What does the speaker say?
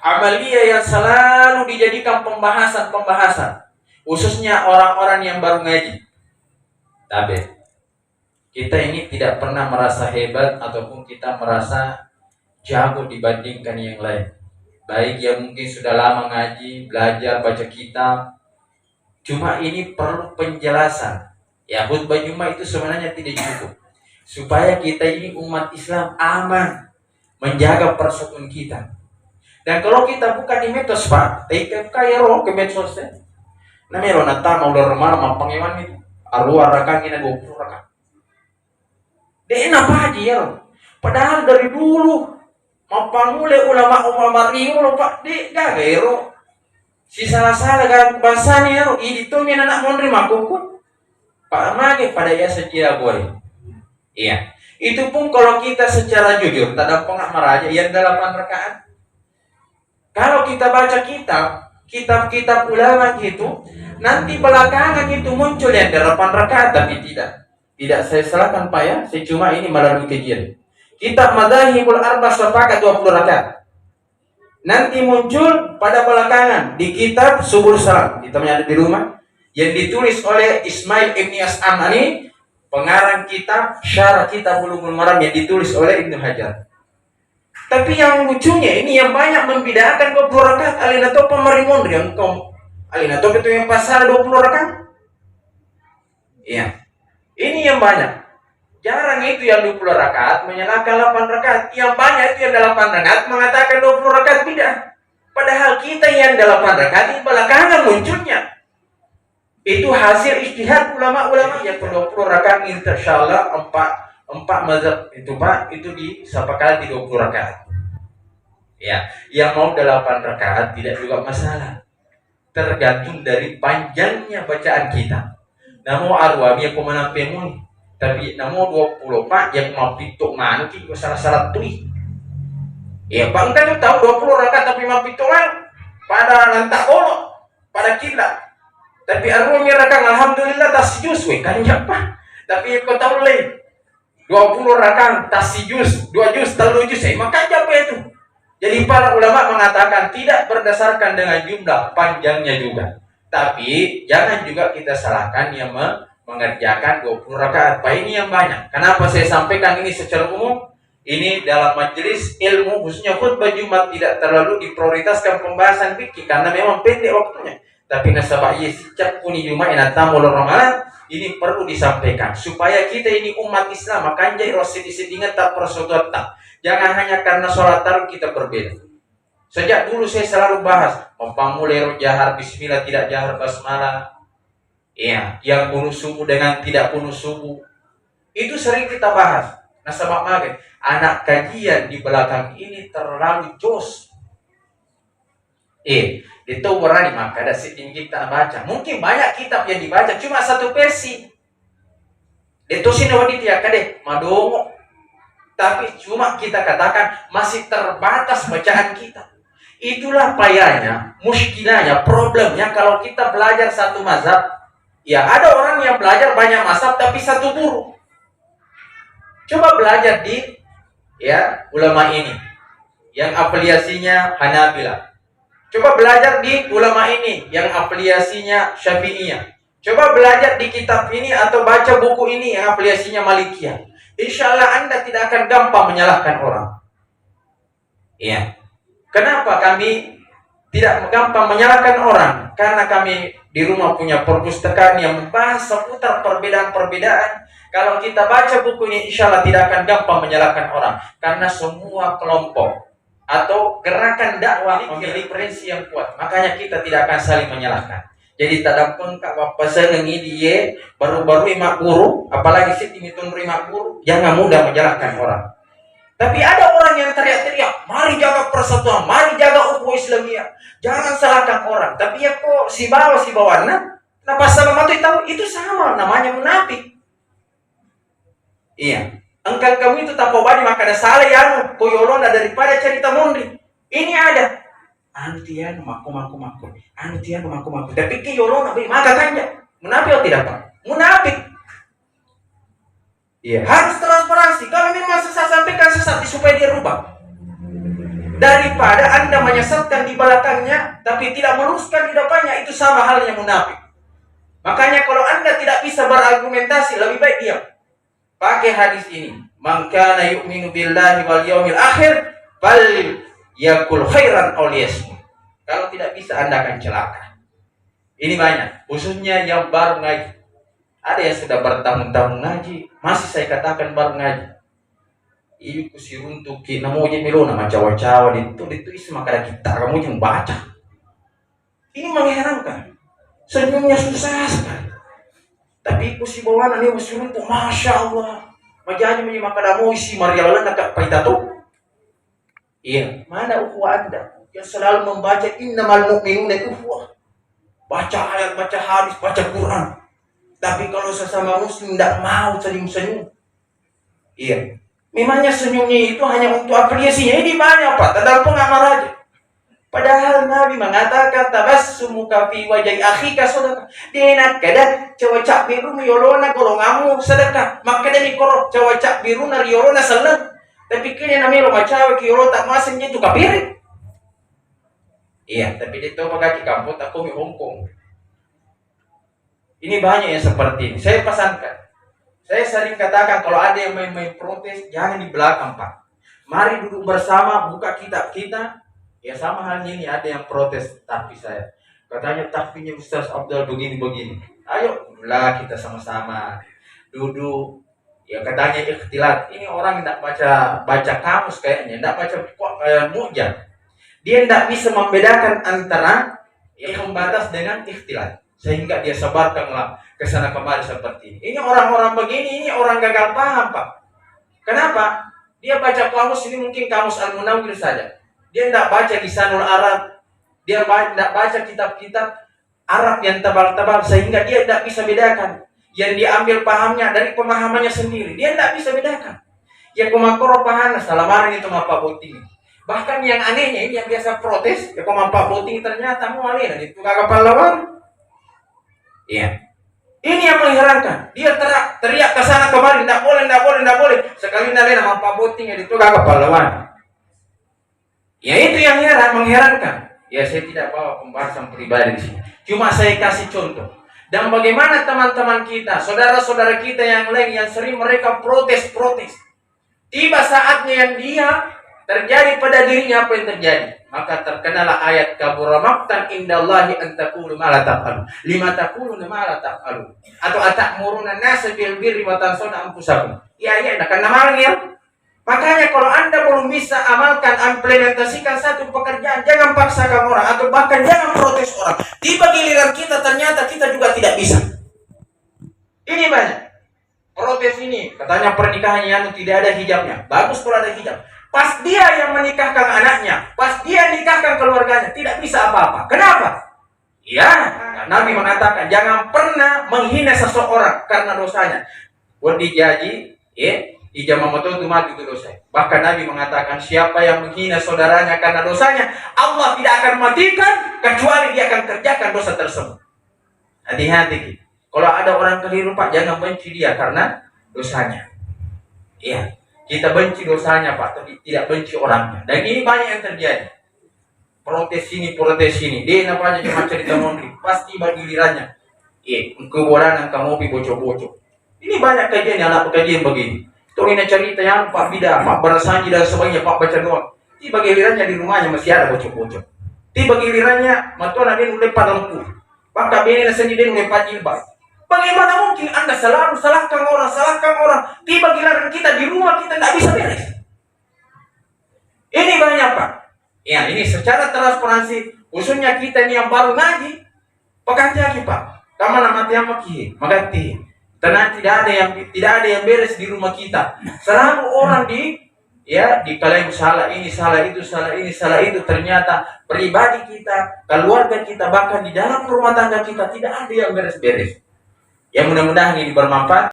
Amalia yang selalu dijadikan pembahasan-pembahasan, khususnya orang-orang yang baru ngaji. Tapi kita ini tidak pernah merasa hebat ataupun kita merasa jago dibandingkan yang lain. Baik yang mungkin sudah lama ngaji, belajar, baca kitab. Cuma ini perlu penjelasan. Ya, khutbah Jumat itu sebenarnya tidak cukup. Supaya kita ini umat Islam aman, menjaga persatuan kita. Dan kalau kita buka di medsos, Pak, kaya roh ke medsos ya. Namanya nata mau lermana mampangewan itu. Arwah rakang ini 20 rakang. Dia apa aja ya roh. Padahal dari dulu mampangule ulama rio Pak, dia gak roh. Si salah-salah kan bahasanya roh. Itu yang anak mondri makukun. Pak Mage pada ya setia boleh. Iya. Itu pun kalau kita secara jujur, tak ada pengak yang 8 rakaat. Kalau kita baca kitab-kitab ulama gitu, nanti belakangan itu muncul yang 8 rakaat, tapi tidak saya salahkan Pak ya, saya cuma ini melalui kajian. Kitab Madzhabul Arba sepakat 20 rakaat. Nanti muncul pada belakangan di kitab Subul Salam, kita ada di rumah, yang ditulis oleh Ismail Ibn As'amani, pengarang kitab Syarah Kitab Bulughul Maram yang ditulis oleh Ibnu Hajar. Tapi yang lucunya ini yang banyak membedakan 20 rakaat alina to pemarimon yang kau alina to itu yang pasal 20 rakaat. Iya. Ini yang banyak. Jarang itu yang 20 rakaat menyalahkan 8 rakaat. Yang banyak itu yang 8 rakaat mengatakan 20 rakaat tidak. Padahal kita yang 8 rakaat di belakangan munculnya. Itu hasil ijtihad ulama-ulama yang 20 rakaat insyaallah 4 mazhab itu Pak, itu disepakati 20 rakaat. Ya, yang mau 8 rakaat tidak juga masalah. Tergantung dari panjangnya bacaan kita. Namo arwami yang pemenang tapi namo 20 Pak yang mau pituk manu ki salah-salah tui. Ya, Pak kan tahu 20 rakaat tapi mau pituk manu pada lantak olo, pada kiblat. Tapi arwami rakaat alhamdulillah tasjus we kan Pak. Tapi kau tahu lain 20 rakaat tasijus, 2 juz, 3 juz, maka apa itu? Jadi para ulama mengatakan tidak berdasarkan dengan jumlah panjangnya juga. Tapi jangan juga kita salahkan yang mengerjakan 20 rakaat. Pak ini yang banyak. Kenapa saya sampaikan ini secara umum? Ini dalam majelis ilmu khususnya khutbah Jumat tidak terlalu diprioritaskan pembahasan fikih karena memang pendek waktunya. Tapi nasabah sejak kuni Jumat tamu Ramadan ini perlu disampaikan supaya kita ini umat Islam makanya rosidingat tak persaudaraan tak. Jangan hanya karena sholat tarawih kita berbeda. Sejak dulu saya selalu bahas mempamulai jahar bismillah tidak jahar basmalah. Iya, yang kuno subuh dengan tidak kuno subuh. Itu sering kita bahas. Nasabah magen, anak kajian di belakang ini terlalu jos. Itu berani maka ada siting kita baca. Mungkin banyak kitab yang dibaca cuma satu versi. Itu sini waditia kade madongo. Tapi cuma kita katakan masih terbatas bacaan kita. Itulah payahnya, muskilahnya, problemnya kalau kita belajar satu mazhab. Ya ada orang yang belajar banyak mazhab tapi satu guru. Coba belajar di ulama ini yang afiliasinya Hanabilah. Coba belajar di ulama ini yang afiliasinya Syafi'iyah. Coba belajar di kitab ini atau baca buku ini yang afiliasinya Malikiyah. Insya Allah Anda tidak akan gampang menyalahkan orang. Iya. Kenapa kami tidak gampang menyalahkan orang? Karena kami di rumah punya perpustakaan yang membahas seputar perbedaan-perbedaan. Kalau kita baca bukunya, insya Allah tidak akan gampang menyalahkan orang. Karena semua kelompok atau gerakan dakwah memiliki prinsip yang kuat. Makanya kita tidak akan saling menyalahkan. Jadi tak ada pengkak pesan ini dia baru-baru imak guru, apalagi sih timitun imak guru, jangan mudah menyalahkan orang. Tapi ada orang yang teriak-teriak, mari jaga persatuan, mari jaga ukhuwah Islamiyah, jangan salahkan orang. Tapi ya kok si bawah kenapa sama itu sama, namanya munafik. Iya. Engkau kamu itu tak badi maka ada salah ya koyolona daripada cerita mondri. Ini ada antian maku. Tapi koyolona maka kanja. Munafik atau tidak Pak? Munafik. Iya, harus transparansi. Kalau memang sesat sampaikan sesat supaya dia rubah. daripada Anda menyesatkan di belakangnya tapi tidak meluruskan di depannya. Itu sama halnya munafik. Makanya kalau Anda tidak bisa berargumentasi, lebih baik diam. Pakai hadis ini, man kana yu'minu billahi wal yawmil akhir fal yakul khairan aw liyasmut. Kalau tidak bisa, Anda akan celaka. Ini banyak, khususnya yang baru ngaji. Ada yang sudah bertahun-tahun ngaji, masih saya katakan baru ngaji. Ini kusiruntuk kita mau jadi melo nama cawa-cawa itu isma kada kita kamu yang baca. Ini mengherankan. Senyumnya susah sekali. Tapi kusi bawa nani kusiruntuk, masya Allah. Majanya menyimak kada mau isi marialan nak paitato. Iya, mana ukhuwah Anda yang selalu membaca innamal mu'minuna ukhuwah. Baca ayat, baca hadis, baca Quran. Tapi kalau sesama muslim tidak mau senyum-senyum. Iya. Memangnya senyumnya itu hanya untuk apresiasinya. Ini banyak Pak, tadal pengamar aja. Padahal Nabi mengatakan tabassumuka fi wajhi akhika sedekah. Denak kada cawacak biru yolona golongamu sedekah. Maka demi korok cawacak biru na yolona seneng. Tapi kini namanya lo macawe ki yolo tak masingnya itu kapiri. Iya, tapi itu pakai kampung aku di Hong Kong. Ini banyak yang seperti ini. Saya pesankan. Saya sering katakan kalau ada yang main protes, jangan di belakang Pak. Mari duduk bersama, buka kitab kita. Ya sama halnya ini, ada yang protes tapi saya. Katanya takfinya Ustaz Abdul begini-begini. Ayo, lah kita sama-sama duduk. Ya katanya ikhtilat. Ini orang tidak baca kamus kayaknya, tidak baca mu'jam. Dia tidak bisa membedakan antara pembatas dengan ikhtilat. Sehingga dia sebarkanlah ke sana kemari seperti ini. Ini orang-orang begini, ini orang gagal paham Pak. Kenapa? Dia baca kamus ini mungkin kamus Al-Munawwir saja. Dia tidak baca Lisanul Arab. Dia tidak baca kitab-kitab Arab yang tebal-tebal sehingga dia tidak bisa bedakan. Yang diambil pahamnya dari pemahamannya sendiri. Dia tidak bisa bedakan. Yang kumakoro pahana salamarin itu apa bukti. Bahkan yang anehnya ini yang biasa protes, ya komampak bukti ternyata mau alih itu kagak pahlawan. Iya. Ini yang mengherankan. Dia teriak ke sana kemari, tidak boleh. Sekali tidak nama Pak Boting itu kagak pahlawan. Ya itu yang mengherankan. Ya saya tidak bawa pembahasan pribadi di sini. Cuma saya kasih contoh. Dan bagaimana teman-teman kita, saudara-saudara kita yang lain yang sering mereka protes. Tiba saatnya yang dia terjadi pada dirinya apa yang terjadi? Maka terkenalah ayat kabura maqtan indallahi an taqulu ma la taf'alun. Lima taquluna ma la taf'alun. Atau atamuruna an-nasa bil birri wa tansawna anfusakum. Ya, karena namanya. Makanya kalau Anda belum bisa amalkan, implementasikan satu pekerjaan, jangan paksakan orang atau bahkan jangan protes orang. Tiba giliran kita ternyata kita juga tidak bisa. Ini banyak. Protes ini, katanya pernikahannya yang tidak ada hijabnya. Bagus kalau ada hijab. Pas dia yang menikahkan anaknya, pas dia nikahkan keluarganya, tidak bisa apa-apa. Kenapa? Ya, Nabi mengatakan jangan pernah menghina seseorang karena dosanya. Wadi jaji, ijamamoto itu mati itu dosa. Bahkan Nabi mengatakan siapa yang menghina saudaranya karena dosanya, Allah tidak akan matikan kecuali dia akan kerjakan dosa tersebut. Hati-hati. Kalau ada orang keliru Pak, jangan benci dia karena dosanya. Iya. Kita benci dosanya Pak, tapi tidak benci orangnya. Dan ini banyak yang terjadi. Protes sini. Dia apa aja cuma cerita mondri. Pasti bagi gilirannya. Keboranan kamu pi bocok-bocok. Ini banyak kajian, anak kajian begini. Tuh ini cerita yang Pak Bida, Pak Barasanji dan sebagainya, Pak baca doang. Tiba gilirannya di rumahnya masih ada bocok-bocok. Tiba gilirannya, matuan ada yang lepas lempu. Pak kabini sendiri lepas jilbab. Bagaimana mungkin Anda selalu salahkan orang. Tiba giliran kita di rumah kita tidak bisa beres. Ini banyak Pak. Ya ini secara transparansi, khususnya kita ini yang baru ngaji, pekanti lagi Pak. Kamana mati yang magati. Karena tidak ada yang beres di rumah kita. Selalu orang di kalian salah ini, salah itu. Ternyata pribadi kita, keluarga kita, bahkan di dalam rumah tangga kita tidak ada yang beres-beres. Yang mudah-mudahan ini bermanfaat.